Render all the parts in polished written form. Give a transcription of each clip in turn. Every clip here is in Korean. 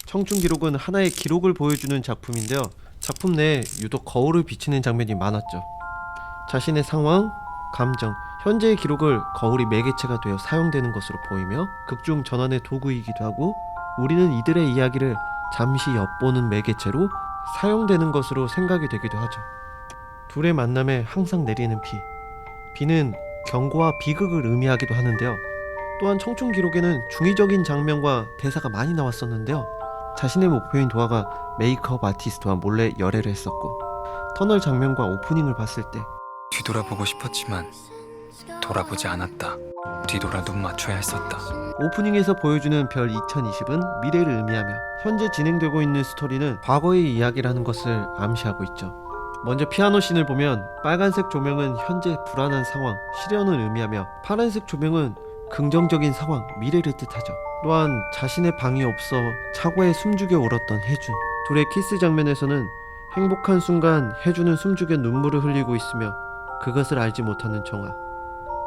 청춘 기록은 하나의 기록을 보여주는 작품인데요. 작품 내에 유독 거울을 비치는 장면이 많았죠. 자신의 상황, 감정, 현재의 기록을 거울이 매개체가 되어 사용되는 것으로 보이며 극중 전환의 도구이기도 하고 우리는 이들의 이야기를 잠시 엿보는 매개체로 사용되는 것으로 생각이 되기도 하죠. 둘의 만남에 항상 내리는 비. 비는 경고와 비극을 의미하기도 하는데요. 또한 청춘 기록에는 중의적인 장면과 대사가 많이 나왔었는데요. 자신의 목표인 도화가 메이크업 아티스트와 몰래 열애를 했었고 터널 장면과 오프닝을 봤을 때 뒤돌아보고 싶었지만 돌아보지 않았다. 뒤돌아 눈 맞춰야 했었다. 오프닝에서 보여주는 별 2020은 미래를 의미하며 현재 진행되고 있는 스토리는 과거의 이야기라는 것을 암시하고 있죠. 먼저 피아노 씬을 보면 빨간색 조명은 현재 불안한 상황, 시련을 의미하며 파란색 조명은 긍정적인 상황, 미래를 뜻하죠. 또한 자신의 방이 없어 차고에 숨죽여 울었던 혜준. 둘의 키스 장면에서는 행복한 순간 혜준은 숨죽여 눈물을 흘리고 있으며 그것을 알지 못하는 정아.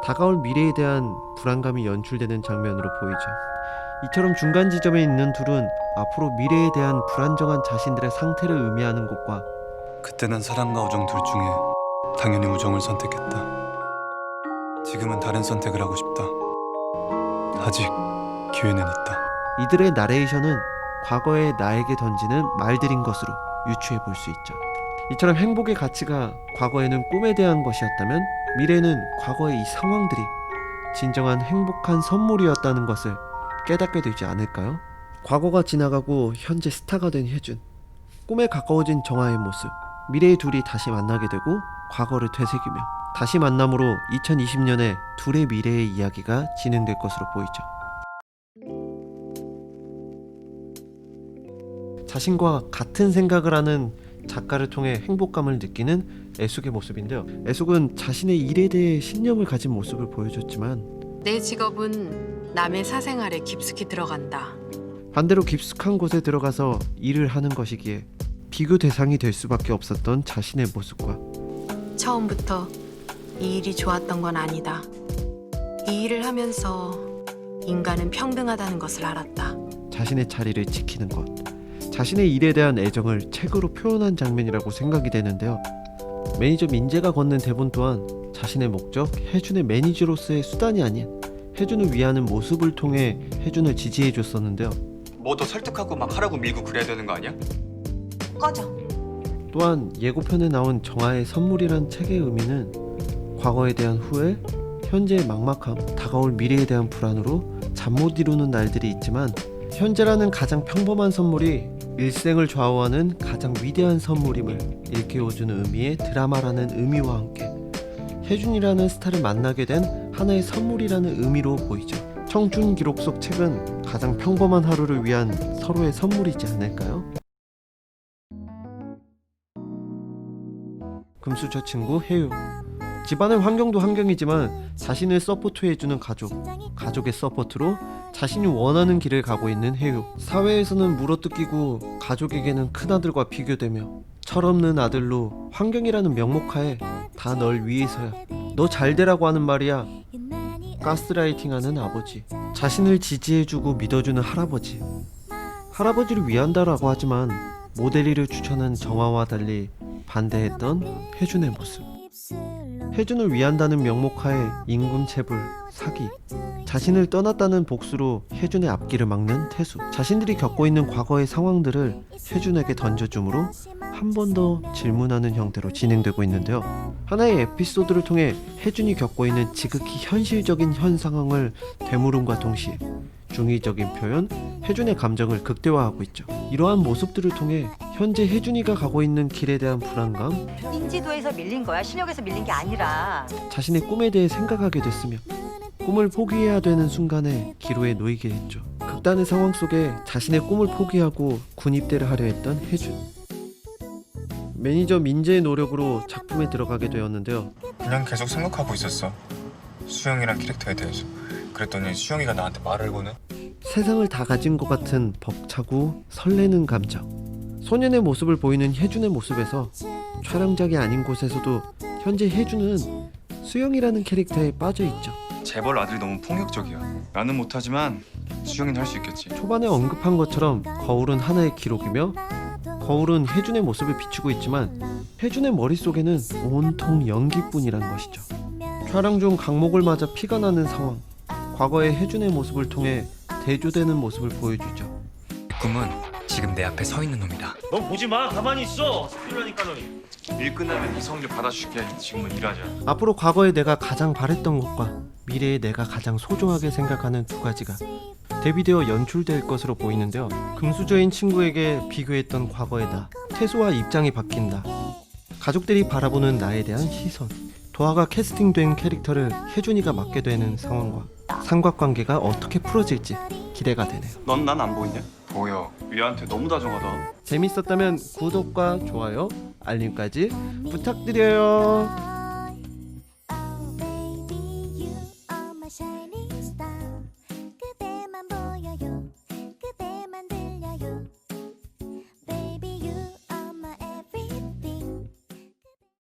다가올 미래에 대한 불안감이 연출되는 장면으로 보이죠. 이처럼 중간 지점에 있는 둘은 앞으로 미래에 대한 불안정한 자신들의 상태를 의미하는 것과 그때는 사랑과 우정 둘 중에 당연히 우정을 선택했다. 지금은 다른 선택을 하고 싶다. 아직 기회는 있다. 이들의 나레이션은 과거의 나에게 던지는 말들인 것으로 유추해 볼 수 있죠. 이처럼 행복의 가치가 과거에는 꿈에 대한 것이었다면 미래는 과거의 이 상황들이 진정한 행복한 선물이었다는 것을 깨닫게 되지 않을까요? 과거가 지나가고 현재 스타가 된 혜준, 꿈에 가까워진 정아의 모습, 미래의 둘이 다시 만나게 되고 과거를 되새기며 다시 만남으로 2020년에 둘의 미래의 이야기가 진행될 것으로 보이죠. 자신과 같은 생각을 하는 작가를 통해 행복감을 느끼는 애숙의 모습인데요. 애숙은 자신의 일에 대해 신념을 가진 모습을 보여줬지만 내 직업은 남의 사생활에 깊숙이 들어간다. 반대로 깊숙한 곳에 들어가서 일을 하는 것이기에 비교 대상이 될 수밖에 없었던 자신의 모습과 처음부터 이 일이 좋았던 건 아니다. 이 일을 하면서 인간은 평등하다는 것을 알았다. 자신의 자리를 지키는 것, 자신의 일에 대한 애정을 책으로 표현한 장면이라고 생각이 되는데요. 매니저 민재가 건넨 대본 또한 자신의 목적, 혜준의 매니저로서의 수단이 아닌 혜준을 위하는 모습을 통해 혜준을 지지해 줬었는데요. 뭐 더 설득하고 막 하라고 밀고 그래야 되는 거 아니야? 꺼져. 또한 예고편에 나온 정아의 선물이란 책의 의미는 과거에 대한 후회, 현재의 막막함, 다가올 미래에 대한 불안으로 잠 못 이루는 날들이 있지만 현재라는 가장 평범한 선물이 일생을 좌우하는 가장 위대한 선물임을 일깨워주는 의미의 드라마라는 의미와 함께 혜준이라는 스타를 만나게 된 하나의 선물이라는 의미로 보이죠. 청춘 기록 속 책은 가장 평범한 하루를 위한 서로의 선물이지 않을까요? 금수저 친구 혜유. 집안의 환경도 환경이지만 자신을 서포트해주는 가족, 가족의 서포트로 자신이 원하는 길을 가고 있는 혜유. 사회에서는 물어뜯기고 가족에게는 큰아들과 비교되며 철없는 아들로 환경이라는 명목하에 다 널 위해서야, 너 잘되라고 하는 말이야 가스라이팅하는 아버지, 자신을 지지해주고 믿어주는 할아버지, 할아버지를 위한다라고 하지만 모델리를 추천한 정아와 달리 반대했던 혜준의 모습. 혜준을 위한다는 명목하에 임금체불, 사기, 자신을 떠났다는 복수로 혜준의 앞길을 막는 태수. 자신들이 겪고 있는 과거의 상황들을 혜준에게 던져주므로 한 번 더 질문하는 형태로 진행되고 있는데요. 하나의 에피소드를 통해 혜준이 겪고 있는 지극히 현실적인 현 상황을 되물음과 동시에 중의적인 표현, 혜준의 감정을 극대화하고 있죠. 이러한 모습들을 통해 현재 혜준이가 가고 있는 길에 대한 불안감, 인지도에서 밀린 거야. 실력에서 밀린 게 아니라. 자신의 꿈에 대해 생각하게 됐으며 꿈을 포기해야 되는 순간에 기로에 놓이게 됐죠. 극단의 상황 속에 자신의 꿈을 포기하고 군입대를 하려 했던 혜준. 매니저 민재의 노력으로 작품에 들어가게 되었는데요. 그냥 계속 생각하고 있었어. 수영이란 캐릭터에 대해서. 그랬더니 수영이가 나한테 말을 거네. 세상을 다 가진 것 같은 벅차고 설레는 감정. 소년의 모습을 보이는 혜준의 모습에서 촬영장이 아닌 곳에서도 현재 혜준은 수영이라는 캐릭터에 빠져있죠. 재벌 아들이 너무 폭력적이야. 나는 못하지만 수영이는 할 수 있겠지. 초반에 언급한 것처럼 거울은 하나의 기록이며 거울은 혜준의 모습을 비추고 있지만 혜준의 머릿속에는 온통 연기뿐이란 것이죠. 촬영 중 강목을 맞아 피가 나는 상황. 과거의 혜준의 모습을 통해 대조되는 모습을 보여주죠. 꿈은 지금 내 앞에 서 있는 놈이다. 넌 보지 마. 가만히 있어. 스피드라니까 너니. 일 끝나면 이성료 받아줄게. 지금은 일하자. 앞으로 과거에 내가 가장 바랬던 것과 미래에 내가 가장 소중하게 생각하는 두 가지가 대비되어 연출될 것으로 보이는데요. 금수저인 친구에게 비교했던 과거의 나, 태수와 입장이 바뀐다. 가족들이 바라보는 나에 대한 시선, 도하가 캐스팅된 캐릭터를 혜준이가 맡게 되는 상황과 삼각관계가 어떻게 풀어질지 기대가 되네요. 넌 난 안 보이냐? 보여. 얘한테 너무 다정하다. 재밌었다면 구독과 좋아요, 알림까지 부탁드려요.